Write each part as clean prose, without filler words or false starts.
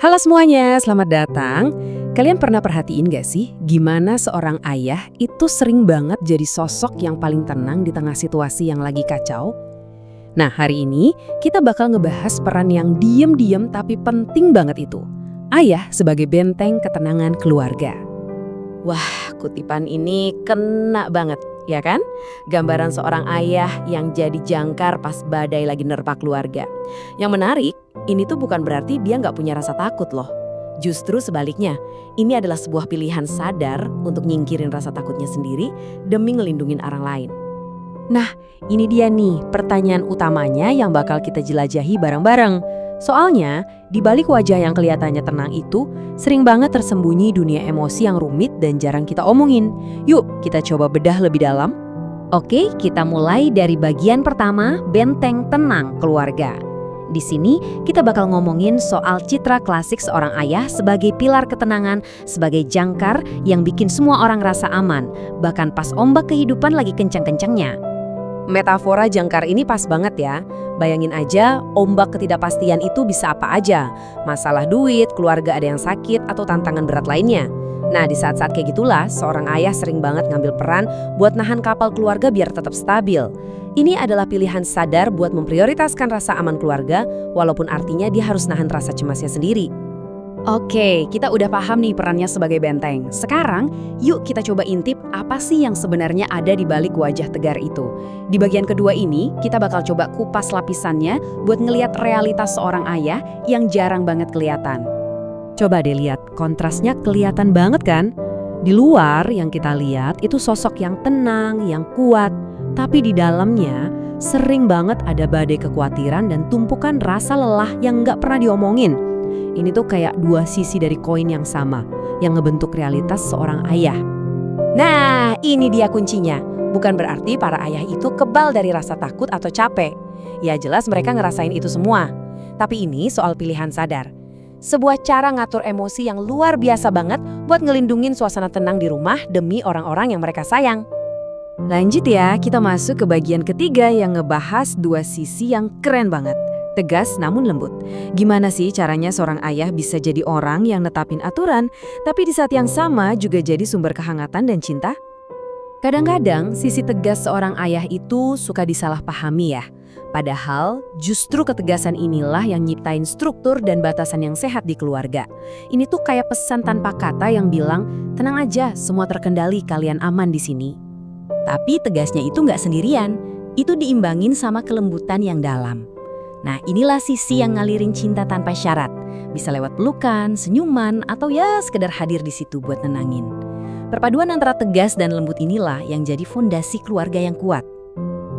Halo semuanya, selamat datang. Kalian pernah perhatiin gak sih gimana seorang ayah itu sering banget jadi sosok yang paling tenang di tengah situasi yang lagi kacau? Nah, hari ini kita bakal ngebahas peran yang diem-diem tapi penting banget itu. Ayah sebagai benteng ketenangan keluarga. Wah, kutipan ini kena banget, ya kan? Gambaran seorang ayah yang jadi jangkar pas badai lagi nerpa keluarga. Yang menarik, ini tuh bukan berarti dia nggak punya rasa takut loh. Justru sebaliknya, ini adalah sebuah pilihan sadar untuk nyingkirin rasa takutnya sendiri demi ngelindungin orang lain. Nah, ini dia nih pertanyaan utamanya yang bakal kita jelajahi bareng-bareng. Soalnya, di balik wajah yang kelihatannya tenang itu, sering banget tersembunyi dunia emosi yang rumit dan jarang kita omongin. Yuk, kita coba bedah lebih dalam. Oke, kita mulai dari bagian pertama, benteng tenang keluarga. Di sini kita bakal ngomongin soal citra klasik seorang ayah sebagai pilar ketenangan, sebagai jangkar yang bikin semua orang rasa aman, bahkan pas ombak kehidupan lagi kencang-kencangnya. Metafora jangkar ini pas banget ya. Bayangin aja, ombak ketidakpastian itu bisa apa aja. Masalah duit, keluarga ada yang sakit, atau tantangan berat lainnya. Nah, di saat-saat kayak gitulah, seorang ayah sering banget ngambil peran buat nahan kapal keluarga biar tetap stabil. Ini adalah pilihan sadar buat memprioritaskan rasa aman keluarga, walaupun artinya dia harus nahan rasa cemasnya sendiri. Oke, kita udah paham nih perannya sebagai benteng. Sekarang, yuk kita coba intip apa sih yang sebenarnya ada di balik wajah tegar itu. Di bagian kedua ini, kita bakal coba kupas lapisannya buat ngelihat realitas seorang ayah yang jarang banget kelihatan. Coba deh lihat, kontrasnya kelihatan banget kan? Di luar yang kita lihat itu sosok yang tenang, yang kuat. Tapi di dalamnya sering banget ada badai kekhawatiran dan tumpukan rasa lelah yang nggak pernah diomongin. Ini tuh kayak dua sisi dari koin yang sama, yang ngebentuk realitas seorang ayah. Nah, ini dia kuncinya. Bukan berarti para ayah itu kebal dari rasa takut atau capek. Ya jelas mereka ngerasain itu semua. Tapi ini soal pilihan sadar. Sebuah cara ngatur emosi yang luar biasa banget buat ngelindungin suasana tenang di rumah demi orang-orang yang mereka sayang. Lanjut ya, kita masuk ke bagian ketiga yang ngebahas dua sisi yang keren banget. Tegas namun lembut. Gimana sih caranya seorang ayah bisa jadi orang yang netapin aturan, tapi di saat yang sama juga jadi sumber kehangatan dan cinta? Kadang-kadang sisi tegas seorang ayah itu suka disalahpahami ya. Padahal justru ketegasan inilah yang nyiptain struktur dan batasan yang sehat di keluarga. Ini tuh kayak pesan tanpa kata yang bilang, tenang aja, semua terkendali, kalian aman di sini. Tapi tegasnya itu nggak sendirian, itu diimbangin sama kelembutan yang dalam. Nah, inilah sisi yang ngalirin cinta tanpa syarat. Bisa lewat pelukan, senyuman, atau ya sekedar hadir di situ buat nenangin. Perpaduan antara tegas dan lembut inilah yang jadi fondasi keluarga yang kuat.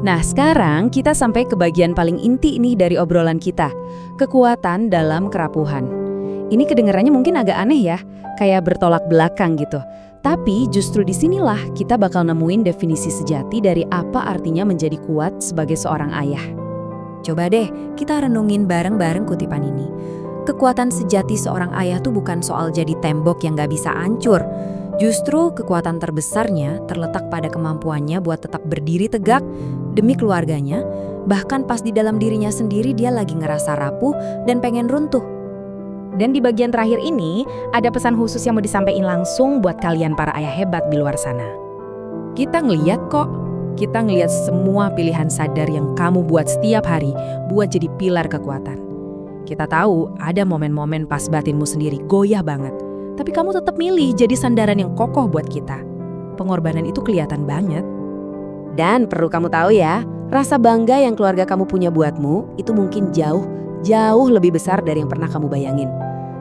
Nah, sekarang kita sampai ke bagian paling inti nih dari obrolan kita. Kekuatan dalam kerapuhan. Ini kedengarannya mungkin agak aneh ya, kayak bertolak belakang gitu. Tapi justru disinilah kita bakal nemuin definisi sejati dari apa artinya menjadi kuat sebagai seorang ayah. Coba deh, kita renungin bareng-bareng kutipan ini. Kekuatan sejati seorang ayah tuh bukan soal jadi tembok yang gak bisa hancur. Justru kekuatan terbesarnya terletak pada kemampuannya buat tetap berdiri tegak demi keluarganya, bahkan pas di dalam dirinya sendiri dia lagi ngerasa rapuh dan pengen runtuh. Dan di bagian terakhir ini, ada pesan khusus yang mau disampaikan langsung buat kalian para ayah hebat di luar sana. Kita ngeliat kok. Kita ngelihat semua pilihan sadar yang kamu buat setiap hari buat jadi pilar kekuatan. Kita tahu ada momen-momen pas batinmu sendiri goyah banget. Tapi kamu tetap milih jadi sandaran yang kokoh buat kita. Pengorbanan itu kelihatan banget. Dan perlu kamu tahu ya, rasa bangga yang keluarga kamu punya buatmu itu mungkin jauh lebih besar dari yang pernah kamu bayangin.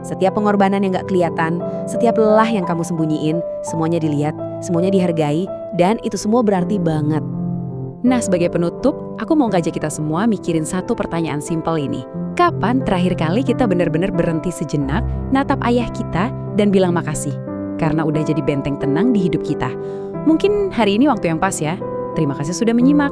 Setiap pengorbanan yang gak kelihatan, setiap lelah yang kamu sembunyiin, semuanya dilihat, semuanya dihargai, dan itu semua berarti banget. Nah, sebagai penutup, aku mau ngajak kita semua mikirin satu pertanyaan simpel ini. Kapan terakhir kali kita benar-benar berhenti sejenak, natap ayah kita, dan bilang makasih? Karena udah jadi benteng tenang di hidup kita. Mungkin hari ini waktu yang pas ya. Terima kasih sudah menyimak.